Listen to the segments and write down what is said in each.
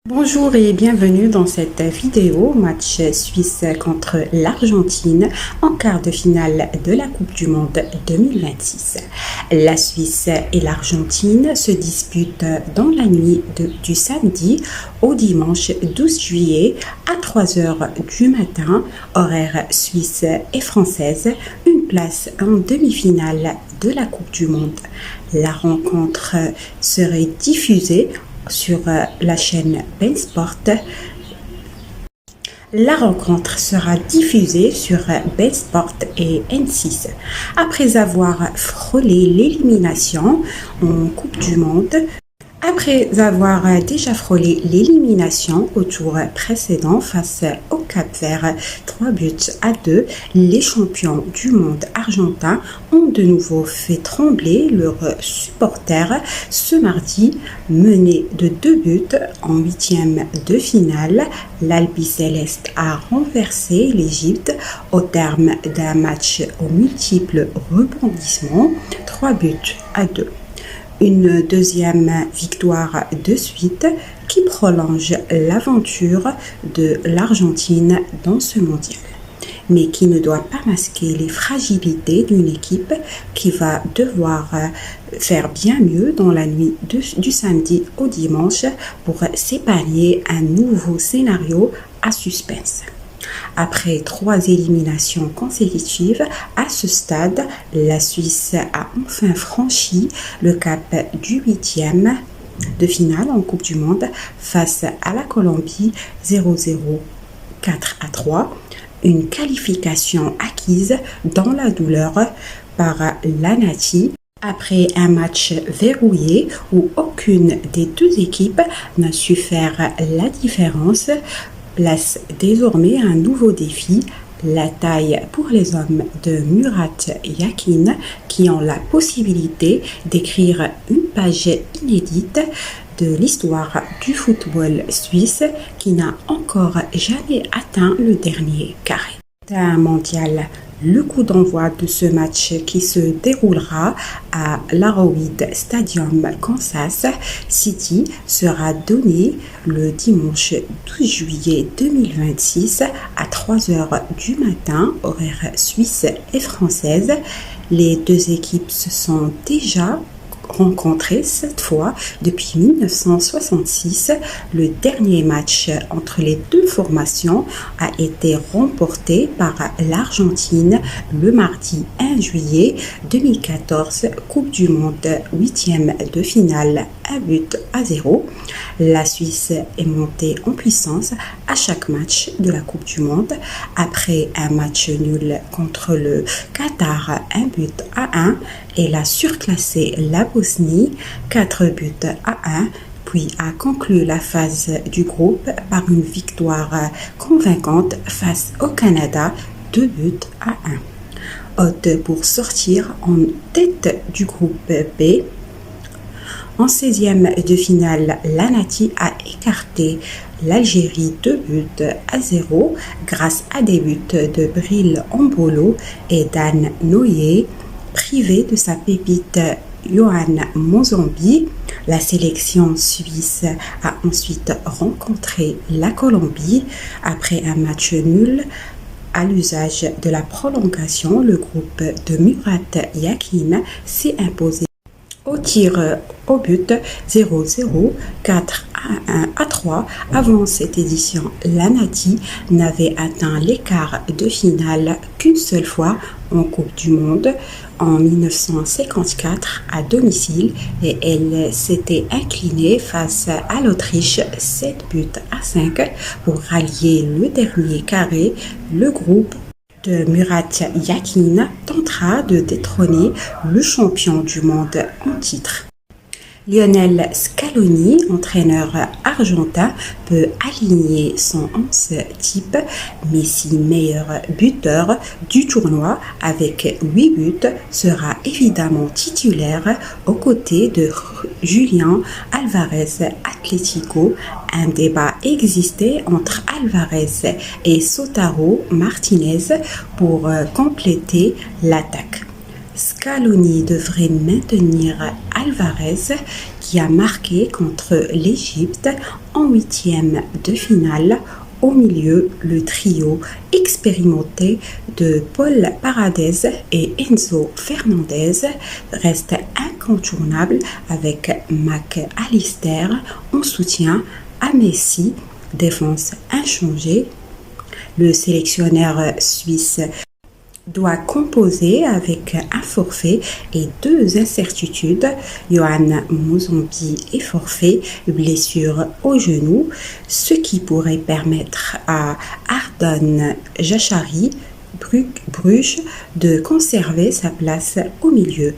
Bonjour et bienvenue dans cette vidéo match Suisse contre l'Argentine en quart de finale de la Coupe du Monde 2026. La Suisse et l'Argentine se disputent dans la nuit du samedi au dimanche 12 juillet à 3 heures du matin, horaire suisse et française, une place en demi-finale de la Coupe du Monde. La rencontre serait diffusée sur la chaîne beIN Sport. La rencontre sera diffusée sur beIN Sport et N6. Après avoir frôlé l'élimination en Coupe du Monde, Après avoir déjà frôlé l'élimination au tour précédent face au Cap-Vert 3-2, les champions du monde argentins ont de nouveau fait trembler leurs supporters ce mardi. Mené de 2 buts en huitième de finale, l'Albiceleste a renversé l'Égypte au terme d'un match aux multiples rebondissements, 3-2. Une deuxième victoire de suite qui prolonge l'aventure de l'Argentine dans ce mondial, mais qui ne doit pas masquer les fragilités d'une équipe qui va devoir faire bien mieux dans la nuit du samedi au dimanche pour s'épargner un nouveau scénario à suspense. Après 3 éliminations consécutives, à ce stade, la Suisse a enfin franchi le cap du 8e de finale en Coupe du Monde face à la Colombie 0-0, 4-3, une qualification acquise dans la douleur par l'Anati. Après un match verrouillé où aucune des deux équipes n'a su faire la différence, place désormais un nouveau défi, la taille pour les hommes de Murat Yakin qui ont la possibilité d'écrire une page inédite de l'histoire du football suisse qui n'a encore jamais atteint le dernier carré d'un mondial. Le coup d'envoi de ce match qui se déroulera à l'Arrowhead Stadium, Kansas City, sera donné le dimanche 12 juillet 2026 à 3 heures du matin, horaire suisse et française. Les deux équipes se sont déjà rencontrés cette fois depuis 1966. Le dernier match entre les deux formations a été remporté par l'Argentine le mardi 1 juillet 2014, Coupe du Monde 8e de finale 1-0. La Suisse est montée en puissance à chaque match de la Coupe du Monde après un match nul contre le Qatar 1-1. Elle a surclassé la Bosnie 4-1, puis a conclu la phase du groupe par une victoire convaincante face au Canada 2-1. Hôte pour sortir en tête du groupe B. En 16e de finale, l'Anati a écarté l'Algérie 2-0 grâce à des buts de Bril Embolo et Dan Noyer. Privé de sa pépite Yohan Mozambi, la sélection suisse a ensuite rencontré la Colombie. Après un match nul à l'usage de la prolongation, le groupe de Murat Yakin s'est imposé au tir au but 0-0, 4-1-3. Avant cette édition, l'Anati n'avait atteint l'écart de finale qu'une seule fois en Coupe du Monde en 1954 à domicile et elle s'était inclinée face à l'Autriche 7-5 pour rallier le dernier carré. Le groupe de Murat Yakin tentera de détrôner le champion du monde en titre. Lionel Scaloni, entraîneur argentin, peut aligner son 11 type. Messi, meilleur buteur du tournoi avec 8 buts, sera évidemment titulaire aux côtés de Julián Álvarez Atlético. Un débat existait entre Álvarez et Lautaro Martínez pour compléter l'attaque. Scaloni devrait maintenir Alvarez qui a marqué contre l'Égypte en huitième de finale. Au milieu, le trio expérimenté de Paul Paredes et Enzo Fernandez reste incontournable avec Mac Allister en soutien à Messi, défense inchangée. Le sélectionneur suisse doit composer avec un forfait et deux incertitudes. Yohan Mozambi est forfait, blessure au genou, ce qui pourrait permettre à Ardon Jachari Bruges de conserver sa place au milieu.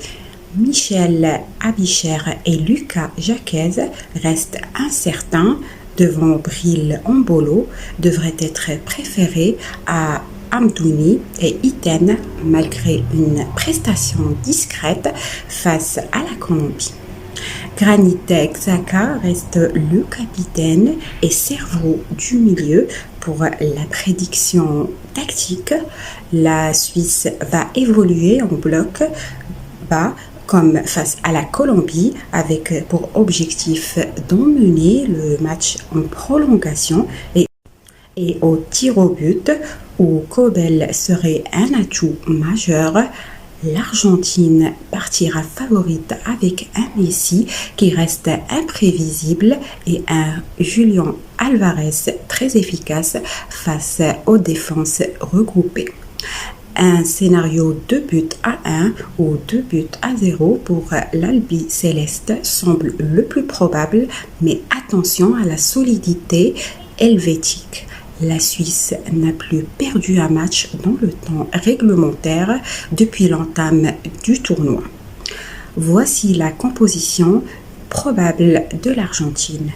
Michel Abicher et Lucas Jaquez restent incertains devant Bril Embolo, devrait être préféré à Amdouni et Iten malgré une prestation discrète face à la Colombie. Granit Xhaka reste le capitaine et cerveau du milieu pour la prédiction tactique. La Suisse va évoluer en bloc bas comme face à la Colombie avec pour objectif d'emmener le match en prolongation et au tir au but où Kobel serait un atout majeur. L'Argentine partira favorite avec un Messi qui reste imprévisible et un Julián Álvarez très efficace face aux défenses regroupées. Un scénario 2-1 ou 2-0 pour l'Albi Céleste semble le plus probable, mais attention à la solidité helvétique. La Suisse n'a plus perdu un match dans le temps réglementaire depuis l'entame du tournoi. Voici la composition probable de l'Argentine.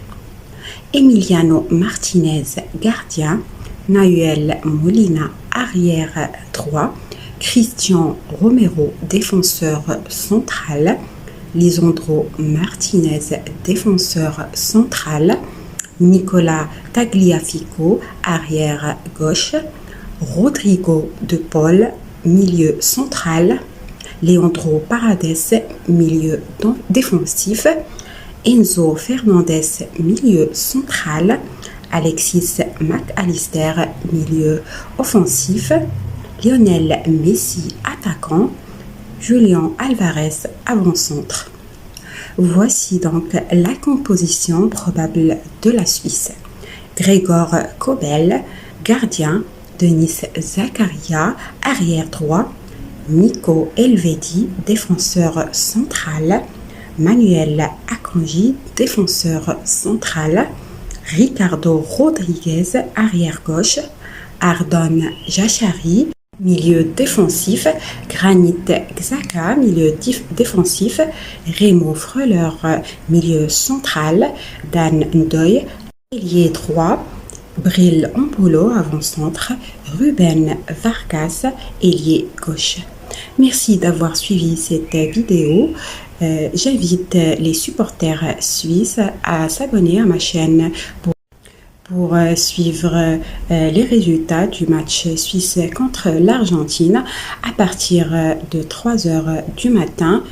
Emiliano Martinez, gardien. Nahuel Molina, arrière droit. Christian Romero, défenseur central. Lisandro Martinez, défenseur central. Nicolas Tagliafico, arrière gauche. Rodrigo de Paul, milieu central. Leandro Paredes, milieu défensif. Enzo Fernandez, milieu central. Alexis Mac Allister, milieu offensif. Lionel Messi, attaquant. Julián Álvarez, avant-centre. Voici donc la composition probable de la Suisse. Gregor Kobel, gardien. Denis Zakaria, arrière droit. Nico Elvedi, défenseur central. Manuel Akanji, défenseur central. Ricardo Rodriguez, arrière gauche. Ardon Jachari, milieu défensif. Granit Xhaka, milieu défensif. Remo Freuler, milieu central. Dan Ndoye, ailier droit. Bril Embolo, avant-centre. Ruben Vargas, ailier gauche. Merci d'avoir suivi cette vidéo. J'invite les supporters suisses à s'abonner à ma chaîne pour suivre les résultats du match suisse contre l'Argentine à partir de 3 heures du matin.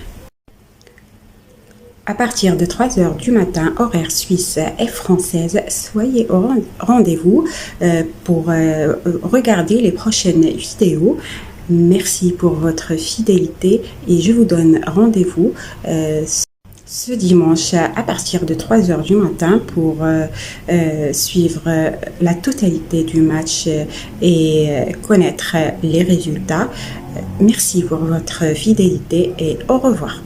À partir de 3 heures du matin, horaire suisse et française, soyez au rendez-vous pour regarder les prochaines vidéos. Merci pour votre fidélité et je vous donne rendez-vous ce dimanche à partir de 3 heures du matin pour suivre la totalité du match et connaître les résultats. Merci pour votre fidélité et au revoir.